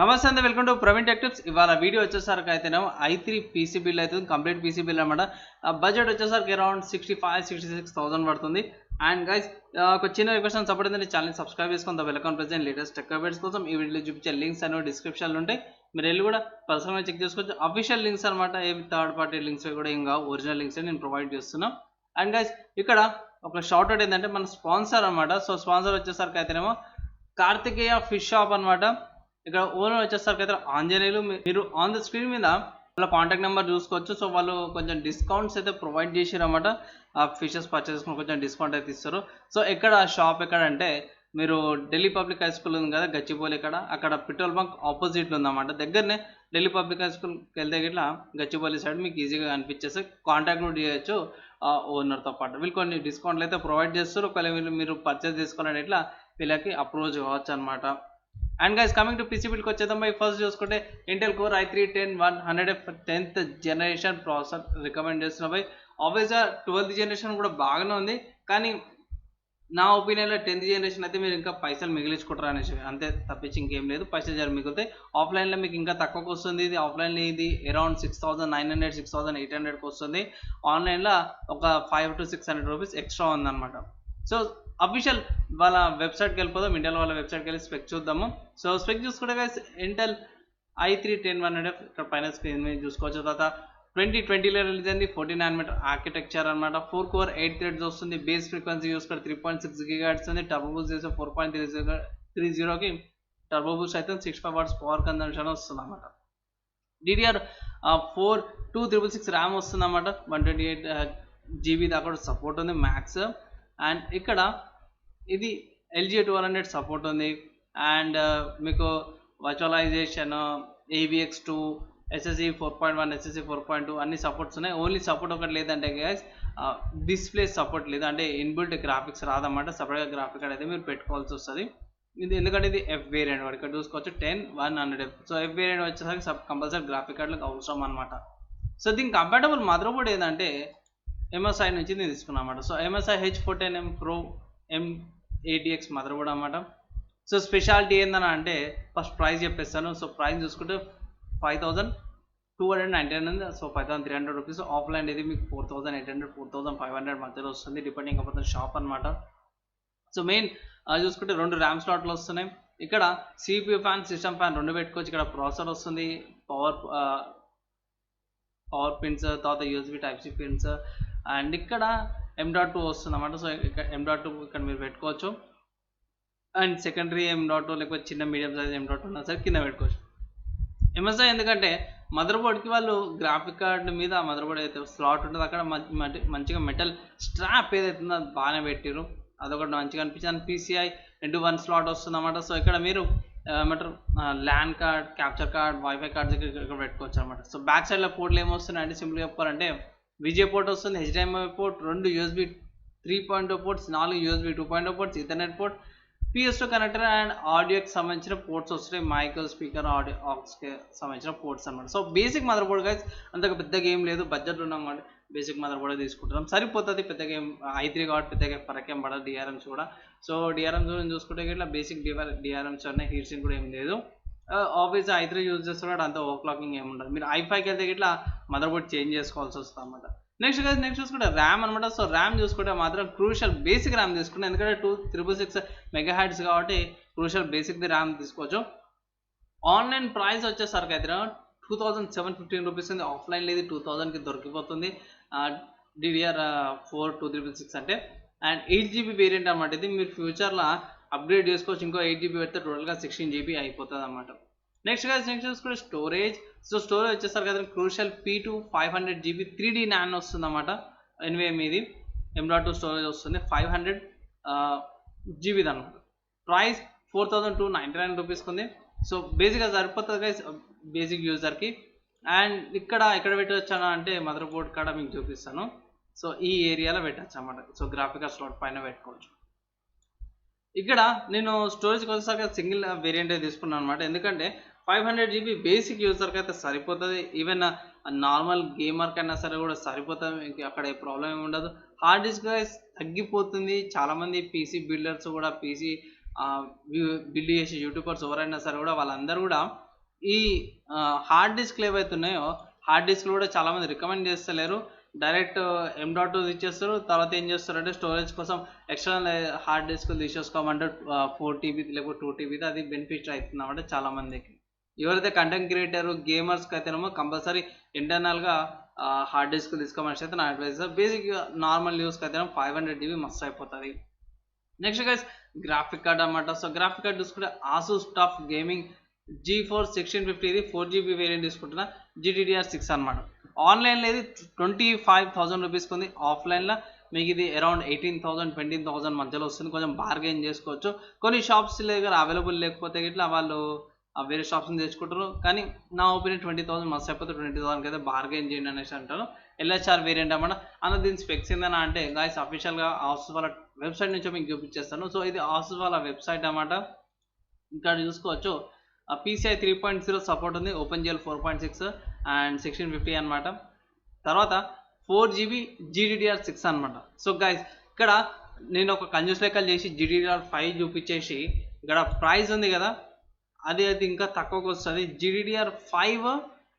నమస్తే అండి, welcome to Praveen tech tips. ఇవాళ వీడియో వచ్చేసరికి అయితేనేమో i3 పీసీ బిల్ అవుతుంది, కంప్లీట్ పీసీ బిల్ అనమాట. బడ్జెట్ వచ్చేసరికి అరౌండ్ 65-66,000 పడుతుంది. అండ్ గైస్, ఒక చిన్న రిక్వెస్ట్ సపోర్ట్ అయితే ఛానల్ సబ్స్క్రైబ్ చేసుకుని welcome present latest tech updates కోసం ఈ వీడియోలో చూపించే లింక్స్ అనేవి డిస్క్రిప్షన్లో ఉంటాయి. మీరు వెళ్ళి కూడా పర్సనల్గా చెక్ చేసుకోవచ్చు. అఫీషియల్ లింక్స్ అనమాట, ఏవి థర్డ్ పార్టీ లింక్స్ కూడా ఇంకా ఒరిజినల్ లింక్స్ నేను ప్రొవైడ్ చేస్తున్నాను. అండ్ గైస్, ఇక్కడ ఒక షార్ట్ అవుట్ ఏంటంటే మన స్పాన్సర్ అనమాట. సో స్పాన్సర్ వచ్చేసరికి అయితేనేమో కార్తికేయ ఫిష్ షాప్ అనమాట. ఇక్కడ ఓనర్ వచ్చేసరికి అయితే ఆంజనేయులు. మీరు ఆన్ ద స్క్రీన్ మీద వాళ్ళ కాంటాక్ట్ నెంబర్ చూసుకోవచ్చు. సో వాళ్ళు కొంచెం డిస్కౌంట్స్ అయితే ప్రొవైడ్ చేసారు అనమాట. ఆ ఫిషెస్ పర్చేస్ చేసుకుని కొంచెం డిస్కౌంట్ అయితే ఇస్తారు. సో ఎక్కడ షాప్ ఎక్కడ అంటే మీరు ఢిల్లీ పబ్లిక్ హై స్కూల్ ఉంది కదా గచ్చిబౌలి, అక్కడ పెట్రోల్ బంక్ ఆపోజిట్లో ఉందన్నమాట. దగ్గరనే ఢిల్లీ పబ్లిక్ హై స్కూల్కి వెళ్తే ఇట్లా గచ్చిబౌలి సైడ్ మీకు ఈజీగా కనిపించేసి కాంటాక్ట్ కూడా చేయొచ్చు ఓనర్తో పాటు. వీళ్ళు కొన్ని డిస్కౌంట్లు అయితే ప్రొవైడ్ చేస్తారు. ఒకవేళ మీరు పర్చేస్ చేసుకోవాలని ఇట్లా వీళ్ళకి అప్రోచ్ కావచ్చు అనమాట. And guys, coming to PC బిల్డ్కి వచ్చేద్దాం. ఫస్ట్ చూసుకుంటే Intel core i3-10 10th generation processor recommend చేస్తున్నా బై. ఆబ్వియస్గా 12th జనరేషన్ కూడా బాగానే ఉంది, కానీ నా ఒపీనియన్లో 10th జనరేషన్ అయితే మీరు ఇంకా పైసలు మిగిలించుకుంటారు అనేసి, అంతే తప్పించి ఇంకేం లేదు. పైసలు జర మిగులుతాయి. ఆఫ్లైన్లో మీకు ఇంకా తక్కువకి వస్తుంది. ఇది ఆఫ్లైన్లో ఇది అరౌండ్ 6,900 6,800కి వస్తుంది. ఆన్లైన్లో ఒక 500 to 600 రూపీస్ ఎక్స్ట్రా ఉందన్నమాట. సో అఫీషియల్ వాళ్ళ వెబ్సైట్కి వెళ్ళిపోదాం. ఇంటెల్ వాళ్ళ వెబ్సైట్కి వెళ్ళి స్పెక్ చూద్దాము. సో స్పెక్ చూసుకుంటే గైస్, ఇంటెల్ i3-10 ఇక్కడ పైన స్క్రీన్ మీద చూసుకోవచ్చు. తర్వాత 2020లో రిలీజ్ అయింది. 14nm ఆర్కిటెక్చర్ అనమాట. 4 కోర్ 8 థ్రెడ్స్ వస్తుంది. బేస్ ఫ్రీక్వెన్సీ చూసుకుంటే 3.6 GHz ఉంది. టర్బో బూస్ట్ చేస్తే 4.30కి టర్బో బూస్ట్ అయితే 65 watts పవర్ కన్జంప్షన్ వస్తుంది అనమాట. DDR4 266 ర్యామ్ వస్తుంది అనమాట. 128 GB దాకా సపోర్ట్ ఉంది మ్యాక్స్. అండ్ ఇక్కడ ఇది LG 1200 సపోర్ట్ ఉంది. అండ్ మీకు వర్చువలైజేషన్, AVX2, SSE 4.1, SSE 4.2 అన్ని సపోర్ట్స్ ఉన్నాయి. ఓన్లీ సపోర్ట్ ఒకటి లేదంటే గైస్, డిస్ప్లే సపోర్ట్ లేదు, అంటే ఇన్బిల్ట్ గ్రాఫిక్స్ రాదన్నమాట. సపరేట్గా గ్రాఫిక్ కార్డ్ అయితే మీరు పెట్టుకోవాల్సి వస్తుంది. ఇది ఎందుకంటే ఇది F వేరియంట్ వాడు. ఇక్కడ చూసుకోవచ్చు 10100F. సో F వేరియంట్ వచ్చేసరికి కంపల్సరీ గ్రాఫిక్ కార్డులకు అవసరం అనమాట. సో దీనికి కంపాటబుల్ మదర్ బోర్డ్ ఏంటంటే MSI నుంచి నేను తీసుకున్నాను అన్నమాట. So MSI H410M Pro M80X mother board అన్నమాట. సో స్పెషాలిటీ ఏందని అంటే ఫస్ట్ ప్రైస్ చెప్పేస్తాను. సో ప్రైస్ చూసుకుంటే 5,299 ఉంది. So 5,300 rupees. ఆఫ్లైన్ ఇది మీకు 4,800 4,500 మధ్యలో వస్తుంది, డిపెండింగ్ అపాన్ షాప్ అనమాట. సో మెయిన్ చూసుకుంటే 2 ర్యామ్ స్లాట్లు వస్తున్నాయి. ఇక్కడ CPU ఫ్యాన్, సిస్టమ్ ఫ్యాన్ 2 పెట్టుకోవచ్చు. ఇక్కడ ప్రాసెసర్ వస్తుంది, పవర్ పిన్స్, తర్వాత USB Type-C పిన్స్. అండ్ ఇక్కడ M.2 వస్తుంది అన్నమాట. సో ఇక్కడ M.2 ఇక్కడ మీరు పెట్టుకోవచ్చు. అండ్ సెకండరీ M.2 లేకపోతే చిన్న మీడియం సైజ్ M.2 ఉన్నా సరే కింద పెట్టుకోవచ్చు. MSI ఎందుకంటే మదర్ బోర్డ్కి వాళ్ళు గ్రాఫిక్ కార్డ్ మీద మదర్ బోర్డ్ అయితే స్లాట్ ఉంటుంది, అక్కడ మంచిగా మెటల్ స్ట్రాప్ ఏదైతే ఉందో అది బాగానే పెట్టారు. అదొకటి మంచిగా అనిపించింది. PCI 1 స్లాట్ వస్తుంది అన్నమాట. సో ఇక్కడ మీరు ఏమంటారు LAN card, capture card, wifi cards ఇక్కడ పెట్టుకోవచ్చు అనమాట. సో బ్యాక్ సైడ్లో పోర్ట్లు ఏమొస్తున్నాయి అంటే సింపుల్గా చెప్పాలంటే విజే పోర్ట్ వస్తుంది, HDMI port, 2 USB 3.0 ports, 4 USB 2.0 ports, ethernet port, PS2 connector and ఆడియోకి సంబంధించిన పోర్ట్స్ వస్తున్నాయి. మైక్, స్పీకర్, ఆడియో ఆక్స్కి సంబంధించిన పోర్ట్స్ అనమాట. So basic mother board guys, అంతగా పెద్దగా ఏం లేదు, బడ్జెట్లో ఉన్నాం కాబట్టి బేసిక్ మదర్ బోర్డ్ తీసుకుంటున్నాం, సరిపోతుంది. పెద్దగా ఏం i3 కాబట్టి పెద్దగా పరకేం పడదు. DRMs కూడా, సో DRMs చూసుకుంటే ఇట్లా బేసిక్ DRMs ఉన్నాయి. హీట్ సింక్ కూడా ఏం లేదు. ఆబ్వియస్గా i3 యూజ్ చేస్తున్నాడు, అంత ఓవర్క్లాకింగ్ ఏమి ఉండదు. మీరు i5కి వెళ్తే ఇట్లా మదర్ బోర్డ్ చేంజ్ చేసుకోవాల్సి వస్తుంది అనమాట. నెక్స్ట్ చూసుకుంటే ర్యామ్ అనమాట. సో ర్యామ్ చూసుకుంటే మాత్రం క్రూషియల్ బేసిక్ ర్యామ్ తీసుకుంటే, ఎందుకంటే 266 MHz కాబట్టి క్రూషియల్ బేసిక్ది ర్యామ్ తీసుకోవచ్చు. ఆన్లైన్ ప్రైస్ వచ్చేసరికి అయితే 2,715 రూపీస్ ఉంది. ఆఫ్లైన్లో ఇది 2,000కి దొరికిపోతుంది. DDR4 266 అంటే. అండ్ 8GB వేరియంట్ అనమాట. ఇది మీరు ఫ్యూచర్లో అప్గ్రేడ్ చేసుకోవచ్చు. ఇంకో 8GB పెడితే టోటల్గా 16GB అయిపోతుంది అనమాట. నెక్స్ట్ చూసుకుంటే స్టోరేజ్. సో స్టోరేజ్ వచ్చేసరికి కదా crucial P2 500GB 3D NAND వస్తుంది అన్నమాట. NVMe ఇది M.2 స్టోరేజ్ వస్తుంది, 500 GB అనమాట. ప్రైస్ 4,299 రూపీస్కి ఉంది. సో బేసిక్గా సరిపోతుంది గైస్ బేసిక్ యూజర్కి. అండ్ ఎక్కడ పెట్టవచ్చాను అంటే మదర్ బోర్డ్ కాడ మీకు చూపిస్తాను. సో ఈ ఏరియాలో పెట్టచ్చు అన్నమాట. సో గ్రాఫికల్ స్లాట్ పైన పెట్టుకోవచ్చు. ఇక్కడ నేను స్టోరేజ్కి వచ్చేసరికి సింగిల్ వేరియంట్ తీసుకున్నాను అనమాట. ఎందుకంటే 500GB బేసిక్ యూజర్కి అయితే సరిపోతుంది. ఈవెన్ నార్మల్ గేమర్ కన్నా సరే కూడా సరిపోతుంది, అక్కడ ఏ ప్రాబ్లం ఏమి ఉండదు. హార్డ్ డిస్క్ తగ్గిపోతుంది. చాలామంది PC బిల్డర్స్ కూడా PC బిల్డ్ చేసే యూట్యూబర్స్ ఎవరైనా సరే కూడా వాళ్ళందరూ కూడా ఈ హార్డ్ డిస్క్లు ఏవైతే ఉన్నాయో హార్డ్ డిస్క్లు కూడా చాలామంది రికమెండ్ చేస్తలేరు. డైరెక్ట్ M.2 ఇచ్చేస్తారు. తర్వాత ఏం చేస్తారంటే స్టోరేజ్ కోసం ఎక్స్టర్నల్ హార్డ్ డిస్క్ తీసేసుకోమంటే 4 TB లేకపోతే 2 TB అది బెనిఫిట్ అవుతుంది అన్నమాట చాలామందికి. ఎవరైతే కంటెంట్ క్రియేటర్ గేమర్స్కి అయితేనేమో కంపల్సరీ ఇంటర్నల్గా హార్డ్ డిస్క్ తీసుకోమని అయితే నా అడ్వైజ్. బేసిక్గా నార్మల్ యూస్కి అయితే 500 GB మస్తు అయిపోతుంది. నెక్స్ట్ గైస్ గ్రాఫిక్ కార్డ్ అన్నమాట. సో గ్రాఫిక్ కార్డ్ చూసుకుంటే ఆసూస్ టఫ్ గేమింగ్ G4 1650 ఇది 4GB వేరియంట్ తీసుకుంటున్నా GDDR6 అనమాట. ఆన్లైన్లో ఇది 25,000 రూపీస్కి ఉంది. ఆఫ్లైన్లో మీకు ఇది అరౌండ్ 18,000 20,000 మధ్యలో వస్తుంది. కొంచెం బార్గెన్ చేసుకోవచ్చు. కొన్ని షాప్స్ దగ్గర అవైలబుల్ లేకపోతే ఇట్లా వాళ్ళు వేరే షాప్స్ నుంచి తెచ్చుకుంటారు. కానీ నా ఒపీనియన్ 20,000 మస్తు అయిపోతే 20,000కి అయితే బార్గెన్ చేయండి అనేసి అంటారు. LHR వేరియంట్ అన్నమాట. అన్న దీని స్పెక్స్ ఏందన్నా అంటే గాయస్ అఫీషియల్గా ఆసూస్ వాళ్ళ వెబ్సైట్ నుంచి మీకు చూపించేస్తాను. సో ఇది ఆసూస్ వాళ్ళ వెబ్సైట్ అన్నమాట. ఇక్కడ చూసుకోవచ్చు PCI 3.0 సపోర్ట్ ఉంది. OpenGL 4.6 అండ్ 1650 అనమాట. తర్వాత 4GB GDDR6 అనమాట. సో గైస్ ఇక్కడ నేను ఒక కంజూస్ లెక్కలు చేసి GDDR5 చూపించేసి ఇక్కడ ప్రైస్ ఉంది కదా అది అయితే ఇంకా తక్కువకి వస్తుంది. GDDR5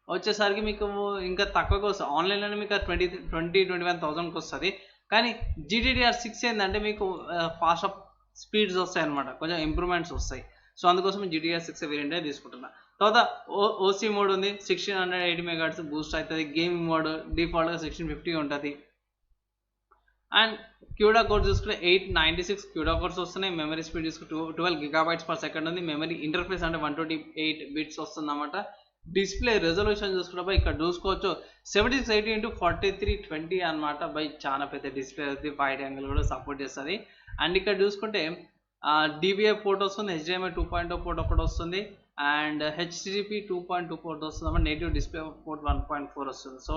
వచ్చేసరికి మీకు ఇంకా తక్కువకి వస్తుంది. ఆన్లైన్లోనే మీకు 21,000కి వస్తుంది. కానీ GDDR6 ఏంటంటే మీకు ఫాస్ట్ అప్ స్పీడ్స్ వస్తాయి అనమాట, కొంచెం ఇంప్రూవ్మెంట్స్ వస్తాయి. సో అందుకోసం GDDR6 వేరియంట్ తీసుకుంటున్నా. తర్వాత OC మోడ్ ఉంది. 1680 MHz బూస్ట్ అవుతుంది. గేమింగ్ మోడ్ డిఫాల్ట్గా 1650 ఉంటుంది. అండ్ క్యూడా కోడ్ చూసుకుంటే 896 క్యూడా కోడ్స్ వస్తున్నాయి. మెమరీ స్పీడ్ చూసుకుంటే 12 GB/s ఉంది. మెమరీ ఇంటర్ఫేస్ అంటే 128 బిట్స్ వస్తుంది అన్నమాట. డిస్ప్లే రెజల్యూషన్ చూసుకుంటే ఇక్కడ చూసుకోవచ్చు 7680x4320 అనమాట. బై చాలా పెద్ద డిస్ప్లే అవుతుంది. 5 యాంగిల్ కూడా సపోర్ట్ చేస్తుంది. అండ్ ఇక్కడ చూసుకుంటే DVI పోర్ట్ వస్తుంది. HDMI 2.0 పోర్ట్ ఒకటి వస్తుంది. అండ్ HDP 2.2 పోర్ట్ వస్తుంది అన్నమాట. నేటివ్ డిస్ప్లే పోర్ట్ 1.4 వస్తుంది. సో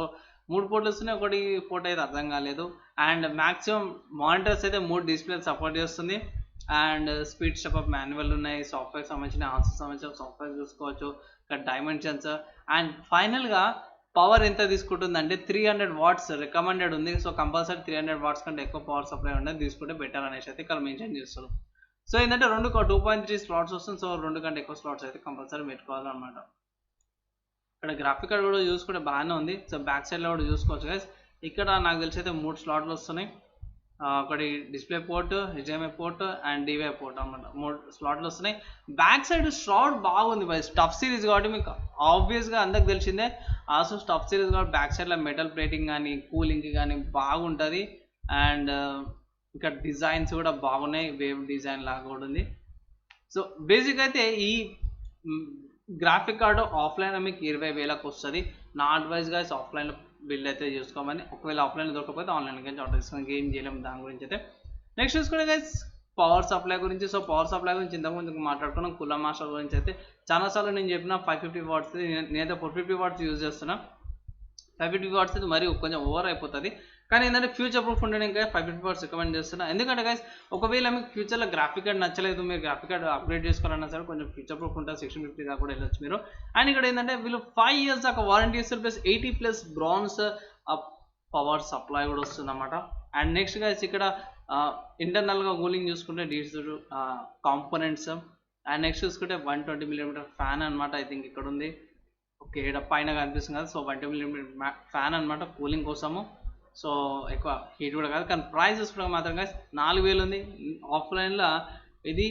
3 పోర్ట్లు వస్తున్నాయి. ఒకటి పోర్ట్ అయితే అర్థం కాలేదు. అండ్ మ్యాక్సిమం మానిటర్స్ అయితే 3 డిస్ప్లే సపోర్ట్ చేస్తుంది. అండ్ స్పీడ్ స్టెప్ మాన్యువల్ ఉన్నాయి. సాఫ్ట్వేర్ సంబంధించిన ఆన్సర్ సంబంధించిన సాఫ్ట్వేర్ చూసుకోవచ్చు. ఇక్కడ డైమెన్షన్స్ అండ్ ఫైనల్గా పవర్ ఎంత తీసుకుంటుందంటే 300 వాట్స్ రికమెండెడ్ ఉంది. సో కంపల్సరీ 300 వాట్స్ కంటే ఎక్కువ పవర్ సప్లై ఉండదు, తీసుకుంటే బెటర్ అనేసి అయితే ఇక్కడ మెన్షన్ చేస్తారు. సో ఏంటంటే 2.3 స్లాట్స్ వస్తుంది. సో 2 కంటే ఎక్కువ స్లాట్స్ అయితే కంపల్సరీ పెట్టుకోవాలన్నమాట. ఇక్కడ గ్రాఫిక్ కార్డ్ కూడా చూసుకుంటే బాగానే ఉంది. సో బ్యాక్ సైడ్లో కూడా చూసుకోవచ్చు గైస్. ఇక్కడ నాకు తెలిసి అయితే 3 స్లాట్లు వస్తున్నాయి. ఒకటి display port, HDMI port and DVI port అన్నమాట. 3 స్లాట్లు వస్తున్నాయి. బ్యాక్ సైడ్ స్ట్రాడ్ బాగుంది బై. టఫ్ సిరీస్ కాబట్టి మీకు ఆబ్వియస్గా అందరికి తెలిసిందే ఆసూస్ టఫ్ సిరీస్ కాబట్టి బ్యాక్ సైడ్లో మెటల్ ప్లేటింగ్ కానీ కూలింగ్కి కానీ బాగుంటుంది. అండ్ ఇక్కడ డిజైన్స్ కూడా బాగున్నాయి. వేవ్ డిజైన్ లాగా కూడా ఉంది. సో బేసిక్ అయితే ఈ గ్రాఫిక్ కార్డు ఆఫ్లైన్ మీకు 20,000కి వస్తుంది. నా అడ్వైజ్గా ఆఫ్లైన్లో బిల్డ్ అయితే చూసుకోమని. ఒకవేళ ఆఫ్లైన్లో దొరకకపోతే ఆన్లైన్కి ఆర్డర్ చేసుకొని ఏం చేయలేము దాని గురించి అయితే. నెక్స్ట్ చూసుకుంటే గైస్ పవర్ సప్లై గురించి. సో పవర్ సప్లై గురించి ఇంతకుముందు మాట్లాడుకున్నాం. కూలర్ మాస్టర్ గురించి అయితే చాలాసార్లు నేను చెప్పిన 550 వాట్స్, నేనైతే 450 వాట్స్ యూజ్ చేస్తున్నా. 550 వాట్స్ అయితే మరీ కొంచెం ఓవర్ అయిపోతుంది. కానీ ఏంటంటే ఫ్యూచర్ ప్రూఫ్ ఉంటే ఇంకా 550 వాట్స్ రికమెండ్ చేస్తున్నా. ఎందుకంటే గైస్ ఒకవేళ మీకు ఫ్యూచర్లో గ్రాఫిక్ కార్డ్ నచ్చలేదు, మీరు గ్రాఫిక్ కార్డ్ అప్గ్రేడ్ చేసుకోవాలన్నా సరే కొంచెం ఫ్యూచర్ ప్రూఫ్ ఉంటుంది. 1650 దాకా కూడా వెళ్ళొచ్చు మీరు. అండ్ ఇక్కడ ఏంటంటే వీళ్ళు 5 years దాకా వారంటీ ఇస్తారు. ప్లస్ 80+ బ్రాన్స్ పవర్ సప్లై కూడా వస్తుంది అన్నమాట. అండ్ నెక్స్ట్ గైస్ ఇక్కడ ఇంటర్నల్గా కూలింగ్ చూసుకుంటే డీసెల్ కాంపోనెంట్స్. అండ్ నెక్స్ట్ చూసుకుంటే 120mm ఫ్యాన్ అనమాట. ఐ థింక్ ఇక్కడ ఉంది. ఓకే ఇక్కడ పైన కనిపిస్తుంది కదా. సో 120mm ఫ్యాన్ అనమాట కూలింగ్ కోసము. సో ఎక్కువ హీట్ కూడా కాదు. కానీ ప్రైస్ చూసుకుంటే మాత్రం 4,000 ఉంది. ఆఫ్లైన్లో ఇది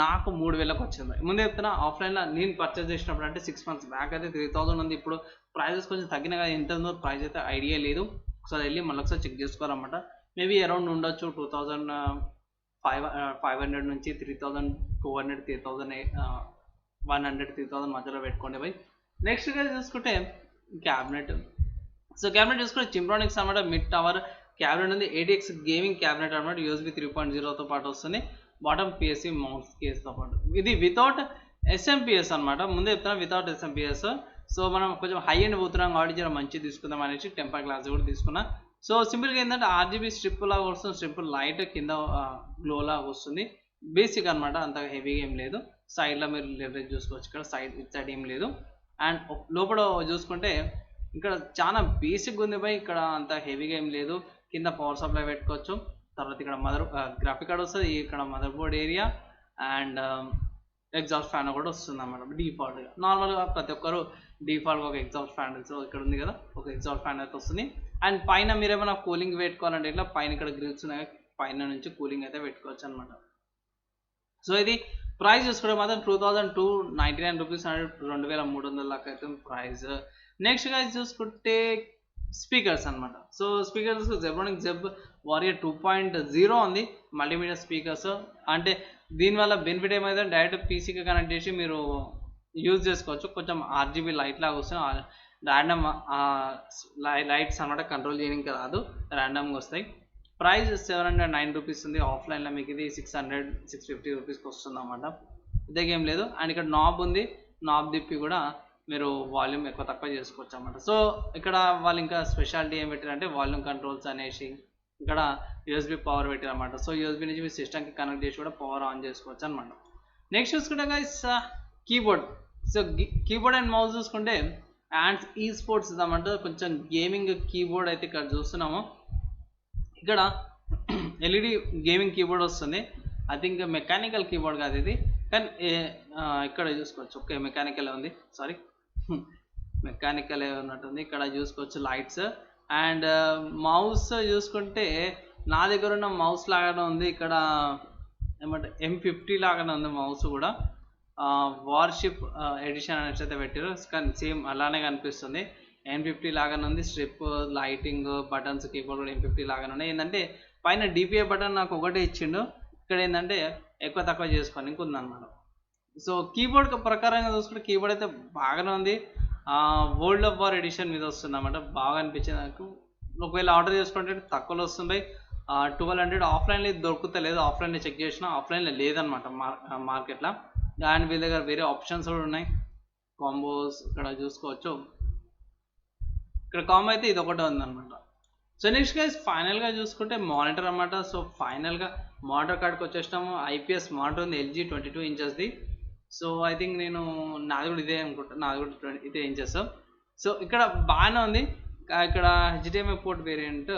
నాకు 3,000కి వచ్చింది. ముందే చెప్తున్నా ఆఫ్లైన్లో నేను పర్చేస్ చేసినప్పుడు అంటే 6 months బ్యాక్ అయితే 3,000 ఉంది. ఇప్పుడు ప్రైజెస్ కొంచెం తగ్గిన కదా, ఎంత ఉందో ప్రైస్ అయితే ఐడియా లేదు. ఒకసారి వెళ్ళి మళ్ళీ ఒకసారి చెక్ చేసుకోవాలన్నమాట. మేబీ అరౌండ్ ఉండొచ్చు 2,500 నుంచి 3,200 3,100 3,000 మధ్యలో పెట్టుకోండి పోయి. నెక్స్ట్ చూసుకుంటే క్యాబినెట్. సో క్యాబినెట్ చూసుకుంటే చింబ్రానిక్స్ అనమాట. మిడ్ టవర్ క్యాబినెట్ ఉంది. 80x గేమింగ్ క్యాబినెట్ అనమాట. USB 3.0తో పాటు వస్తుంది. బాటమ్ PSC మౌస్ కేస్తో పాటు. ఇది వితౌట్ SMPS అనమాట. ముందే చెప్తున్నా వితౌట్ SMPS. సో మనం కొంచెం హై ఎండ్ పోతున్నాం కాబట్టి జర మంచిగా తీసుకుందాం అనేసి టెంపర్ గ్లాస్ కూడా తీసుకున్నా. సో సింపుల్గా ఏంటంటే RGB స్ట్రిప్ లాగా వస్తుంది. స్ట్రిప్ లైట్ కింద గ్లో లాగా వస్తుంది. బేసిక్ అనమాట, అంత హెవీగా ఏం లేదు. సైడ్లో మీరు లెవరేజ్ చూసుకోవచ్చు. ఇక్కడ ఇట్ సైడ్ ఏం లేదు. అండ్ లోపల చూసుకుంటే ఇక్కడ చాలా బేసిక్ ఉంది బై. ఇక్కడ అంత హెవీగా ఏం లేదు. కింద పవర్ సప్లై పెట్టుకోవచ్చు. తర్వాత ఇక్కడ గ్రాఫిక్ కార్డ్ వస్తుంది. ఇక్కడ mother board area and exhaust fan కూడా వస్తుంది అన్నమాట డిఫాల్ట్గా. నార్మల్గా ప్రతి ఒక్కరు డిఫాల్ట్గా ఒక ఎగ్జాస్ట్ ఫ్యాన్, సో ఇక్కడ ఉంది కదా ఒక ఎగ్జాస్ట్ ఫ్యాన్ అయితే వస్తుంది. అండ్ పైన మీరు ఏమైనా కూలింగ్ పెట్టుకోవాలంటే ఇట్లా పైన ఇక్కడ గ్రిల్స్ ఉన్నాయి, పైన నుంచి కూలింగ్ అయితే పెట్టుకోవచ్చు అనమాట. సో ఇది ప్రైస్ చూసుకుంటే మాత్రం 2299 రూపీస్, 2300 దాకా అయితే ప్రైస్. నెక్స్ట్ గా చూసుకుంటే స్పీకర్స్ అనమాట. So speakers Zebronic Jeb warrior 2.0 ఉంది మల్టీమీడియా స్పీకర్స్. అంటే దీనివల్ల బెనిఫిట్ ఏమైతే డైరెక్ట్ పీసీకి కనెక్ట్ చేసి మీరు యూజ్ చేసుకోవచ్చు. కొంచెం ఆర్జీబీ లైట్ లాగా వస్తుంది, ర్యాండమ్ లైట్స్ అనమాట, కంట్రోల్ చేయడానికి రాదు, ర్యాండమ్గా వస్తాయి. ప్రైస్ 709 రూపీస్ ఉంది. ఆఫ్లైన్లో మీకు ఇది 650 రూపీస్కి వస్తుంది అన్నమాట, ఇదేం లేదు. అండ్ ఇక్కడ నాబ్ ఉంది, నాబ్ తిప్పి కూడా మీరు వాల్యూమ్ ఎక్కువ తక్కువ చేసుకోవచ్చు అన్నమాట. సో ఇక్కడ వాళ్ళు ఇంకా స్పెషాలిటీ ఏం పెట్టారంటే వాల్యూమ్ కంట్రోల్స్ అనేసి ఇక్కడ యూఎస్బీ పవర్ పెట్టారు అనమాట. సో యూఎస్బీ నుంచి మీ సిస్టమ్కి కనెక్ట్ చేసి కూడా పవర్ ఆన్ చేసుకోవచ్చు అనమాట. నెక్స్ట్ చూసుకుంటే guys keyboard. So keyboard and mouse చూసుకుంటే అండ్ ఈ స్పోర్ట్స్ అన్నమాట, కొంచెం గేమింగ్ కీబోర్డ్ అయితే ఇక్కడ చూస్తున్నాము. ఇక్కడ ఎల్ఈడి గేమింగ్ కీబోర్డ్ వస్తుంది. ఐ థింక్ మెకానికల్ కీబోర్డ్ కాదు ఇది, కానీ ఇక్కడ చూసుకోవచ్చు. ఓకే మెకానికల్ ఉంది, సారీ మెకానికల్ ఉన్నట్టుంది. ఇక్కడ చూసుకోవచ్చు లైట్స్. అండ్ మౌస్ చూసుకుంటే నా దగ్గర ఉన్న మౌస్ లాగానే ఉంది, ఇక్కడ ఏమంటే M50 లాగానే ఉంది మౌస్ కూడా. వార్షిప్ ఎడిషన్ అనేసి అయితే పెట్టారు, కానీ సేమ్ అలానే కనిపిస్తుంది. M50 లాగానే ఉంది. స్ట్రిప్ లైటింగ్ బటన్స్ కీబోర్డ్ కూడా M50 లాగానే ఉన్నాయి. ఏంటంటే పైన డిపిఐ బటన్ నాకు ఒకటే ఇచ్చిండు, ఇక్కడ ఏంటంటే ఎక్కువ తక్కువ చేసుకోనికి ఉందన్నమాట. సో కీబోర్డ్ ప్రకారంగా చూసుకుంటే కీబోర్డ్ అయితే బాగానే ఉంది. వరల్డ్ ఆఫ్ వార్ ఎడిషన్ మీద వస్తుంది అన్నమాట, బాగా అనిపించింది నాకు. ఒకవేళ ఆర్డర్ చేసుకుంటే తక్కువలో వస్తుంది. 1200 ఆఫ్లైన్లో దొరుకుతలేదు, ఆఫ్లైన్లో చెక్ చేసిన ఆఫ్లైన్లో లేదనమాట మార్కెట్లో. అండ్ వీళ్ళ దగ్గర వేరే ఆప్షన్స్ కూడా ఉన్నాయి, కాంబోస్ ఇక్కడ చూసుకోవచ్చు. ఇక్కడ కాంబో అయితే ఇది ఒకటే ఉందన్నమాట. సో నెక్స్ట్ గైస్ ఫైనల్గా చూసుకుంటే మానిటర్ అన్నమాట. సో ఫైనల్గా మానిటర్ కార్డ్కి వచ్చేసినాము. ఐపీఎస్ మానిటర్ ఉంది, LG 22 ఇంచెస్ది. సో ఐ థింక్ నేను నాది కూడా ఇదే అనుకుంటాను, నాది కూడా ఇదే ఇంచెస్. సో ఇక్కడ బాగానే ఉంది. ఇక్కడ HDMI పోర్ట్ వేరియంట్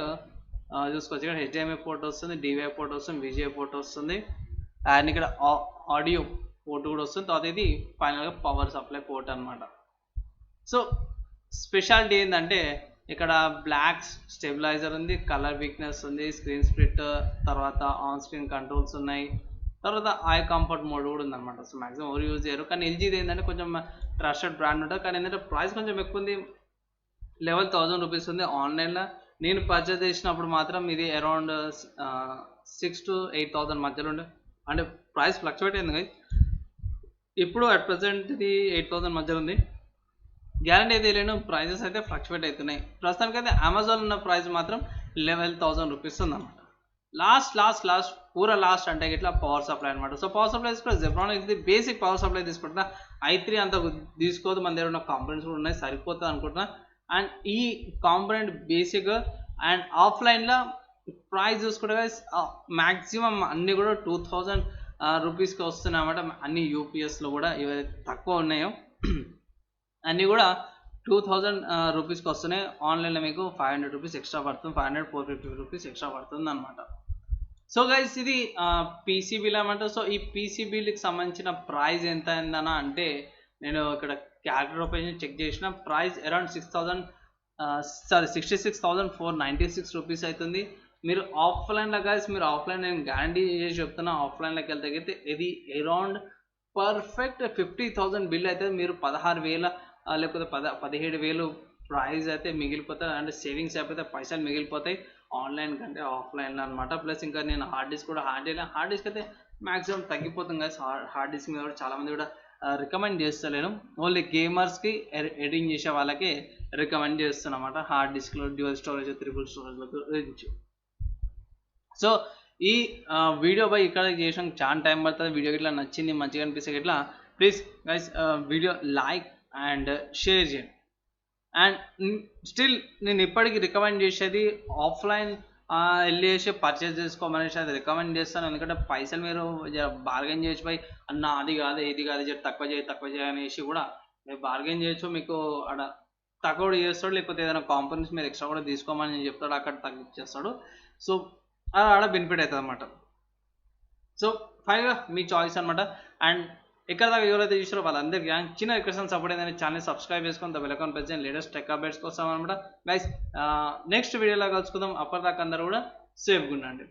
చూసుకోవచ్చు. ఇక్కడ HDMI పోర్ట్ వస్తుంది, DVI పోర్ట్ వస్తుంది, VGA పోర్ట్ వస్తుంది. అండ్ ఇక్కడ ఆడియో పోర్ట్ కూడా వస్తుంది. తర్వాత ఇది ఫైనల్గా పవర్ సప్లై పోర్ట్ అనమాట. సో స్పెషాలిటీ ఏంటంటే ఇక్కడ బ్లాక్ స్టెబిలైజర్ ఉంది, కలర్ వీక్నెస్ ఉంది, స్క్రీన్ స్ప్లిట్, తర్వాత ఆన్ స్క్రీన్ కంట్రోల్స్ ఉన్నాయి, తర్వాత ఐ కంఫర్ట్ మోడ్ కూడా ఉందన్నమాట. సో మ్యాక్సిమం ఎవరు యూజ్ చేయరు, కానీ LGది ఏంటంటే కొంచెం ట్రస్టెడ్ బ్రాండ్ ఉంటుంది. కానీ ఏంటంటే ప్రైస్ కొంచెం ఎక్కువ ఉంది, 11,000 రూపీస్ ఉంది. ఆన్లైన్లో నేను పర్చేస్ చేసినప్పుడు మాత్రం ఇది అరౌండ్ 6,000 to 8,000 మధ్యలో ఉండే, అంటే ప్రైస్ ఫ్లక్చువేట్ అయింది కదా. ఇప్పుడు అట్ ప్రజెంట్ ఇది 8,000 మధ్యలో ఉంది. గ్యారంటీ అయితే లేను, ప్రైజెస్ అయితే ఫ్లక్చువేట్ అవుతున్నాయి. ప్రస్తుతానికి అయితే అమెజాన్ ఉన్న ప్రైస్ మాత్రం 11,000 రూపీస్ ఉందన్నమాట. లాస్ట్ పూరా లాస్ట్ అంటే ఇట్లా పవర్ సప్లై అనమాట. సో పవర్ సప్లై తీసుకుంటే జెబ్రానిక్స్ది బేసిక్ పవర్ సప్లై తీసుకుంటున్నా. i3 అంత తీసుకోవద్దు, మన దగ్గర ఉన్న కాంపోనెంట్స్ కూడా ఉన్నాయి, సరిపోతుంది అనుకుంటున్నా. అండ్ ఈ కాంపోనెంట్ బేసిక్ అండ్ ఆఫ్లైన్లో ప్రైస్ చూసుకుంటే మ్యాక్సిమం అన్నీ కూడా 2,000 రూపీస్కి వస్తున్నాయి అన్నమాట. అన్ని యూపీఎస్లో కూడా ఏవైతే తక్కువ ఉన్నాయో అన్నీ కూడా 2,000 రూపీస్కి వస్తున్నాయి. ఆన్లైన్లో మీకు 500 రూపీస్ ఎక్స్ట్రా పడుతుంది, 450 రూపీస్ ఎక్స్ట్రా పడుతుంది అనమాట. సో గైస్ ఇది పీసీబీలు అనమాట. సో ఈ పీసీబీలకు సంబంధించిన ప్రైస్ ఎంత అయిందనా అంటే నేను ఇక్కడ క్యాల్కులేటర్ ఓపెన్ చెక్ చేసిన, ప్రైస్ అరౌండ్ 66,496 రూపీస్ అవుతుంది. మీరు ఆఫ్లైన్లో గైస్, మీరు ఆఫ్లైన్ నేను గ్యారంటీ చేసి చెప్తున్నా, ఆఫ్లైన్లోకి వెళ్తే ఇది అరౌండ్ పర్ఫెక్ట్ 50,000 బిల్ అయితే మీరు 16,000 లేకపోతే 17,000 ప్రైస్ అయితే మిగిలిపోతాయి. అంటే సేవింగ్స్ అయిపోతే పైసలు మిగిలిపోతాయి ఆన్లైన్ కంటే ఆఫ్లైన్లో అనమాట. ప్లస్ ఇంకా నేను హార్డ్ డిస్క్ కూడా హార్డ్ డిస్క్ అయితే మ్యాక్సిమం తగ్గిపోతుంది కదా. హార్డ్ డిస్క్ మీద కూడా చాలామంది కూడా రికమెండ్ చేస్తలేను, ఓన్లీ గేమర్స్కి ఎడిటింగ్ చేసే వాళ్ళకి రికమెండ్ చేస్తాను అనమాట. హార్డ్ డిస్క్లో డ్యూయల్ స్టోరేజ్, ట్రిపుల్ స్టోరేజ్లో గురించి. సో ఈ వీడియో బై ఇక్కడ చేసాం, చాలా టైం పడుతుంది. వీడియో ఇట్లా నచ్చింది, మంచిగా అనిపిస్తే ఇట్లా please guys video like and share చేయండి. అండ్ స్టిల్ నేను ఇప్పటికీ రికమెండ్ చేసేది ఆఫ్లైన్ వెళ్ళేసి పర్చేస్ చేసుకోమనేసి అది రికమెండ్ చేస్తాను. ఎందుకంటే పైసలు మీరు బార్గెన్ చేయొచ్చు, పై అన్న అది కాదు ఇది కాదు తక్కువ చేయ అనేసి కూడా మీరు బార్గెన్ చేయొచ్చు. మీకు అక్కడ తక్కువ కూడా చేస్తాడు, లేకపోతే ఏదైనా కాంపోనెంట్స్ మీరు ఎక్స్ట్రా కూడా తీసుకోమని చెప్తాడు, అక్కడ తగ్గించేస్తాడు. సో ఆడ బెనిఫిట్ అవుతుంది అనమాట. సో ఫైనల్గా మీ చాయిస్ అనమాట. అండ్ ఇక్కడ దాకా ఎవరైతే చూసారో వాళ్ళందరికీ చిన్న రిక్వెస్ట్ సపోర్ట్ అయిందని ఛానల్ సబ్స్క్రైబ్ చేసుకొని ద బెల్ ఐకాన్ ప్రెస్ చేయండి లేటెస్ట్ టెక్ అప్డేట్స్ కోసం అనమాట గైస్. నెక్స్ట్ వీడియోలో కలుసుకుందాం. అప్పటిదాకా అందరూ కూడా సేఫ్గా ఉండండి.